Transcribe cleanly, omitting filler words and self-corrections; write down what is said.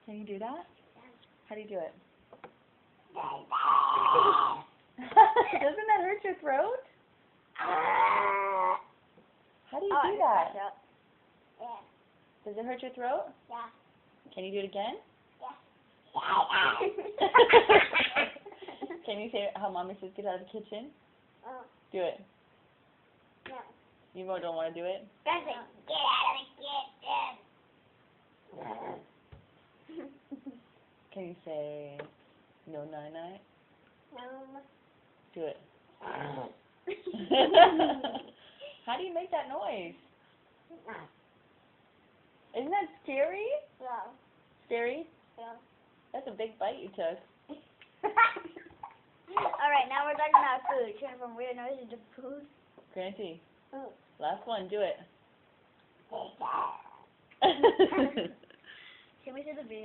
Can you do that? How do you do it? Doesn't that hurt your throat? How do you do that? Does it hurt your throat? Yeah. Can you do it again? Yeah. Can you say how Mommy says get out of the kitchen? Do it. No. You don't want to do it? Get out of the kitchen. Can you say no night night? No. Do it. How do you make that noise? Isn't that scary? Yeah. Scary? Yeah. That's a big bite you took. Alright, now we're talking about food. Turn from weird noises to food. Granty, Food. last one, do it. Can we see the video?